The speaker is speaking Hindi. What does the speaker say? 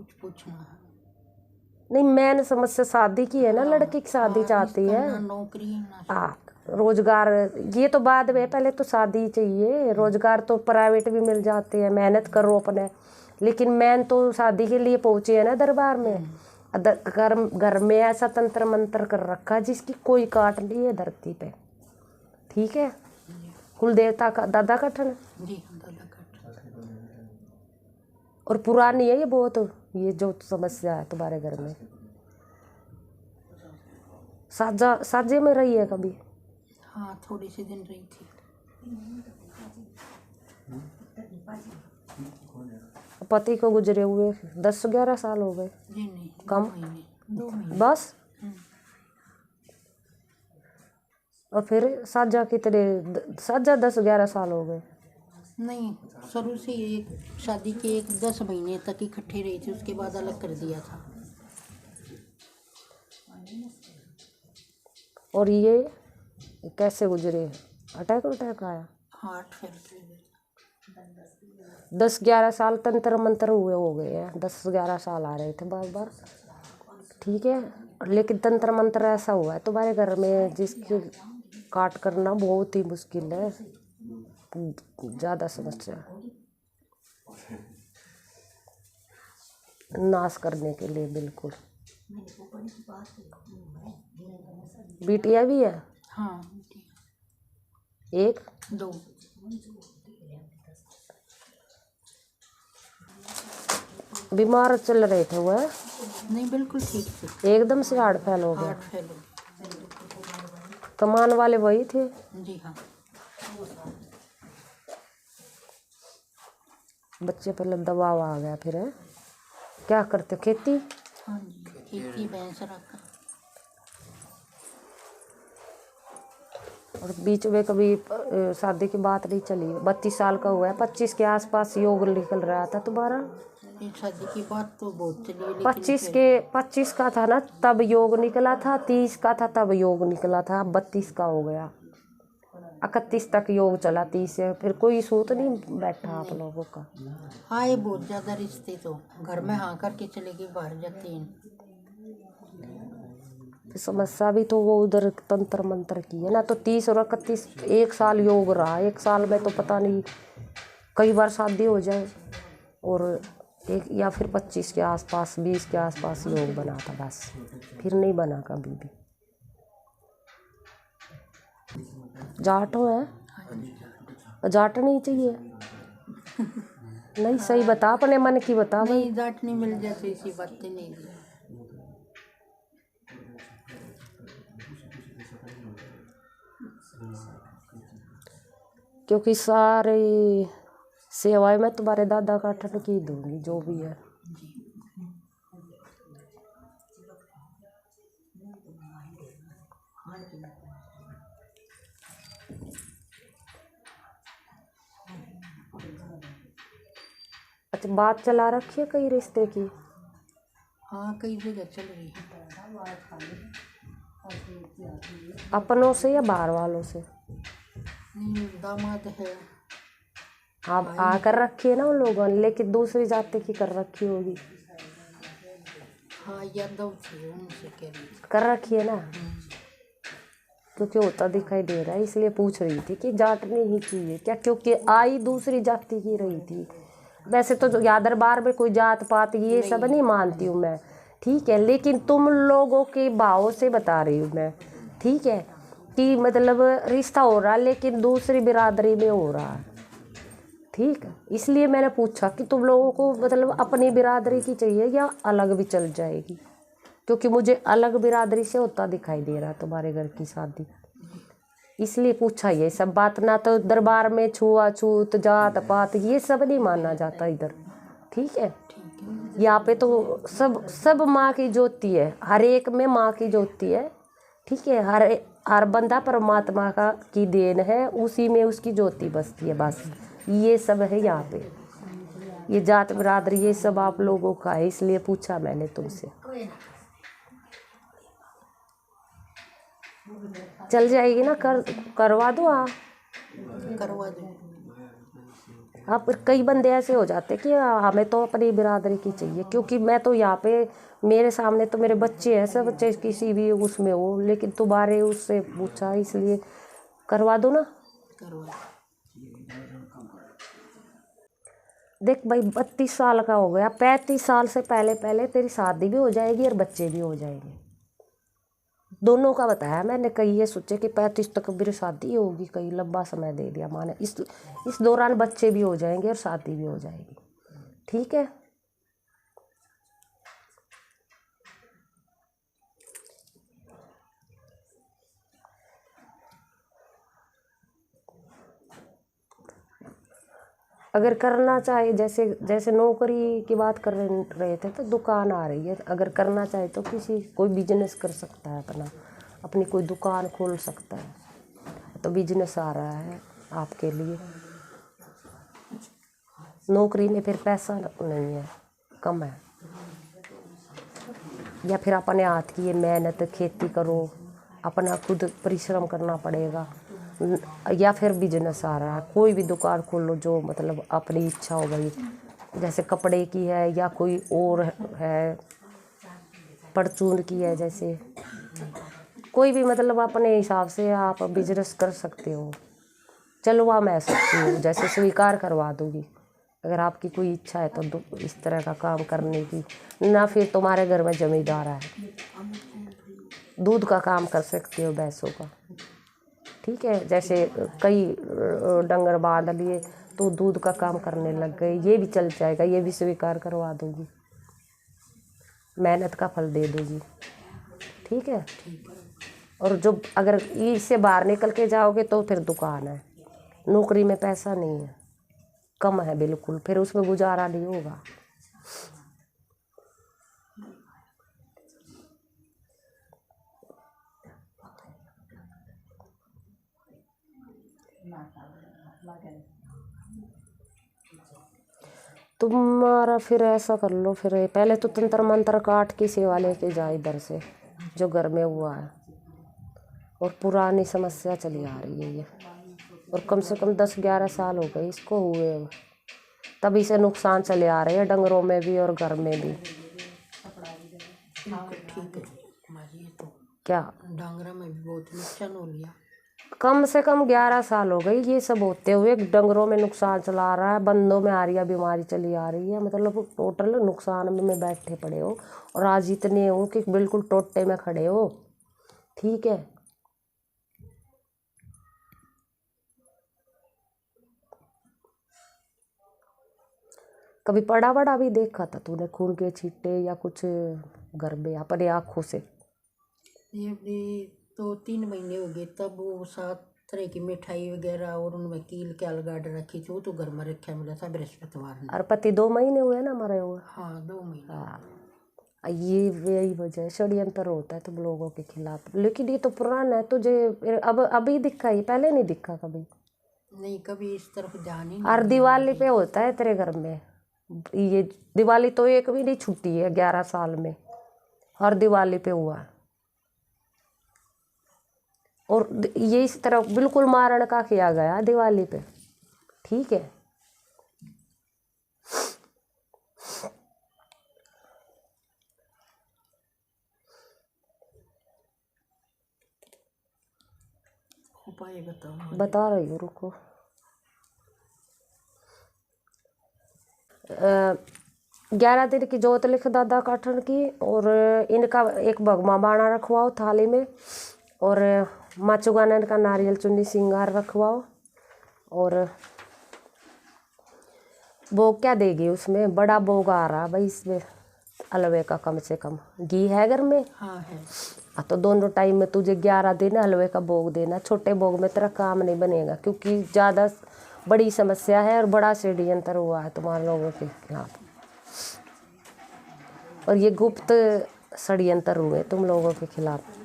कुछ पूछना है। नहीं, मैंने समस्या शादी की है ना, लड़की की शादी चाहती है। ना नौकरी ना रोजगार, ये तो बाद में, पहले तो शादी चाहिए। रोजगार तो प्राइवेट भी मिल जाते हैं, मेहनत करो अपने। लेकिन मैन तो शादी के लिए पहुंचे है ना दरबार में। घर में ऐसा तंत्र मंत्र कर रखा जिसकी कोई काट नहीं है धरती पे। ठीक है, कुल देवता का दादा कठन जी, दादा कठन। और पुरानी है ये बहुत। ये जो समस्या है तुम्हारे घर में, साजे में रही है कभी? हाँ, थोड़ी सी दिन रही थी। पति को गुजरे हुए 10-11 साल हो गए? जी नहीं, कम? 2 महीने बस। और फिर साजा कितने, साजा 10-11 साल हो गए? नहीं, शुरू से एक शादी के 10 महीने तक इकट्ठे रही थी, उसके बाद अलग कर दिया था। और ये कैसे गुजरे? अटैक आया? Heart fail. 10-11 साल तंत्र मंत्र हुए हो गए हैं, 10-11 साल आ रहे थे बार बार। ठीक है, लेकिन तंत्र मंत्र ऐसा हुआ है तुम्हारे घर में जिसकी काट करना बहुत ही मुश्किल है, ज़्यादा समस्या नाश करने के लिए। बिल्कुल। बिटिया भी है? हाँ, 1-2। बीमार चल रहे थे वह? नहीं, बिल्कुल ठीक थे। एकदम से हार्ट फेल हो गया? Heart fail. कमान वाले वही थे? जी हाँ। बच्चे पर दबाव आ गया फिर है? क्या करते हो, खेती? हाँ जी, खेती, भैंस रखा। और बीच में कभी शादी की बात नहीं चली? 32 साल का हुआ है, 25 के आसपास योग निकल रहा था तुम्हारा? शादी की बात तो बहुत चली, 25 का था ना तब योग निकला था, 30 का था तब योग निकला था, अब 32 का हो गया। 31 तक योग चला, 30 से फिर कोई सूत नहीं बैठा आप लोगों का? हाँ, ये बहुत ज़्यादा रिश्ते तो घर में हाँ करके चले गए, बाहर जाते हैं। समस्या भी तो वो उधर तंत्र मंत्र की है ना। तो 30 और 31, 1 साल योग रहा। 1 साल में तो पता नहीं कई बार शादी हो जाए। और एक या फिर 25 के आसपास, 20 के आसपास योग बना था बस, फिर नहीं बना कभी भी। जाट हो है? जाट नहीं चाहिए? नहीं, सही बता, अपने मन की बता भाई। नहीं, जाट नहीं मिल जाती, ऐसी बातें नहीं। क्योंकि सारी सेवाएं मैं तुम्हारे दादा का ठन की दूंगी जो भी है। अच्छा, बात चला रखी है कई रिश्ते की? हाँ, कई जगह चल रही है। अपनों से या बाहर वालों से? दामाद है। हाँ, आकर रखी है ना उन लोगों ने, लेकिन दूसरी जाति की कर रखी होगी। हाँ, यादव थे, उनसे कर रखी है ना? क्योंकि होता दिखाई दे रहा है, इसलिए पूछ रही थी कि जाटनी ही चाहिए क्या, क्योंकि आई दूसरी जाति की रही थी। वैसे तो या दरबार में कोई जात पात ये सब नहीं मानती हूँ मैं, ठीक है, लेकिन तुम लोगों के भाव से बता रही हूँ मैं, ठीक है, कि मतलब रिश्ता हो रहा लेकिन दूसरी बिरादरी में हो रहा है, ठीक है। इसलिए मैंने पूछा कि तुम लोगों को मतलब अपनी बिरादरी की चाहिए या अलग भी चल जाएगी, क्योंकि मुझे अलग बिरादरी से होता दिखाई दे रहा तुम्हारे घर की शादी, इसलिए पूछा ये सब बात। ना तो दरबार में छुआछूत, जात पात ये सब नहीं माना जाता इधर, ठीक है। यहाँ पे तो सब माँ की ज्योति है, हर एक में माँ की ज्योति है, ठीक है। हर बंदा परमात्मा का की देन है, उसी में उसकी ज्योति बसती है, बस ये सब है यहाँ पे। ये जात बिरादरी ये सब आप लोगों का है, इसलिए पूछा मैंने तुमसे। चल जाएगी ना? करवा दो। करवा दो। अब कई बंदे ऐसे हो जाते कि हमें तो अपनी बिरादरी की चाहिए, क्योंकि मैं तो यहाँ पे मेरे सामने तो मेरे बच्चे हैं, सब बच्चे किसी भी उसमें हो, लेकिन तुम्हारे उससे पूछा इसलिए करवा दो ना। करवा। देख भाई 32 साल का हो गया, 35 साल से पहले पहले तेरी शादी भी हो जाएगी और बच्चे भी हो जाएंगे, दोनों का बताया मैंने। कई ये सोचे कि 35 तक मेरी शादी होगी, कई लंबा समय दे दिया माने। इस दौरान बच्चे भी हो जाएंगे और शादी भी हो जाएगी, ठीक है। अगर करना चाहे, जैसे जैसे नौकरी की बात कर रहे थे तो दुकान आ रही है, अगर करना चाहे तो कोई बिजनेस कर सकता है, अपनी कोई दुकान खोल सकता है, तो बिजनेस आ रहा है आपके लिए। नौकरी में फिर पैसा नहीं है, कम है, या फिर अपने हाथ की ये मेहनत खेती करो, अपना खुद परिश्रम करना पड़ेगा, या फिर बिजनेस आ रहा है, कोई भी दुकान खोल लो जो मतलब अपनी इच्छा हो गई, जैसे कपड़े की है या कोई और है, परचून की है, जैसे कोई भी मतलब अपने हिसाब से आप बिजनेस कर सकते हो। चलवा मैं सकती हूँ, जैसे स्वीकार करवा दूँगी अगर आपकी कोई इच्छा है तो इस तरह का काम करने की। ना फिर तुम्हारे घर में जमींदार है, दूध का काम कर सकते हो, भैंसों का, ठीक है। जैसे कई डंगर बांध लिए तो दूध का काम करने लग गए, ये भी चल जाएगा, ये भी स्वीकार करवा दूँगी, मेहनत का फल दे दूँगी, ठीक है। और जो अगर इससे बाहर निकल के जाओगे तो फिर दुकान है, नौकरी में पैसा नहीं है, कम है बिल्कुल, फिर उसमें गुजारा नहीं होगा। तुम्हारा फिर ऐसा कर लो, फिर पहले तो तंत्र मंत्र काट की सेवा लेके जाए इधर से, जो घर में हुआ है, और पुरानी समस्या चली आ रही है ये, और कम से कम 10-11 साल हो गए इसको हुए, तभी से नुकसान चले आ रहे हैं डंगरों में भी और घर में भी। ठीक है हमारी ये तो क्या डांगरा में भी बहुत नुकसान हो लिया, कम से कम 11 साल हो गई ये सब होते हुए, डंगरों में नुकसान चला आ रहा है, बंदों में आरिया बीमारी चली आ रही है, मतलब टोटल नुकसान में बैठे पड़े हो, और आज इतने हो कि बिल्कुल टोटे में खड़े हो, ठीक है। कभी पड़ा बड़ा भी देखा था तूने, खून के छींटे या कुछ घर में अपने आँखों से? ये भी तो 3 महीने हो गए, तब वो 7 तरह की मिठाई वगैरह और उनमें कील के अलगाड़ रखी थी, वो तो घर में रखा मिला था बृहस्पतिवार ने। और पति 2 महीने हुए ना मरे हुए? हाँ 2 महीने। हाँ, ये यही वजह है, षड्यंत्र होता है तुम लोगों के खिलाफ। लेकिन ये तो पुराना है, तुझे अब अभी दिखा, ये पहले नहीं दिखा कभी? नहीं, कभी इस तरफ ध्यान ही और नहीं दिया। दिवाली पे होता है तेरे घर में ये, दिवाली तो एक भी नहीं छुट्टी है 11 साल में, हर दिवाली पे हुआ है। और ये इस तरह बिल्कुल मारण का किया गया दिवाली पे, ठीक है। उपाय बताओ। बता रही हूँ, रुको। 11 दिन की जोत लिख दादा काठन की, और इनका एक भगमा बाणा रखवाओ थाली में, और माँ चुगानन का नारियल चुन्नी सिंगार रखवाओ। और भोग क्या देगी उसमें? बड़ा भोग आ रहा भाई इसमें, हलवे का, कम से कम घी है घर में? हाँ है। तो दोनों टाइम में तुझे 11 दिन हलवे का भोग देना। छोटे भोग में तेरा काम नहीं बनेगा, क्योंकि ज़्यादा बड़ी समस्या है और बड़ा षड्यंत्र हुआ है तुम्हारे लोगों के खिलाफ, और ये गुप्त षड्यंत्र हुए तुम लोगों के खिलाफ।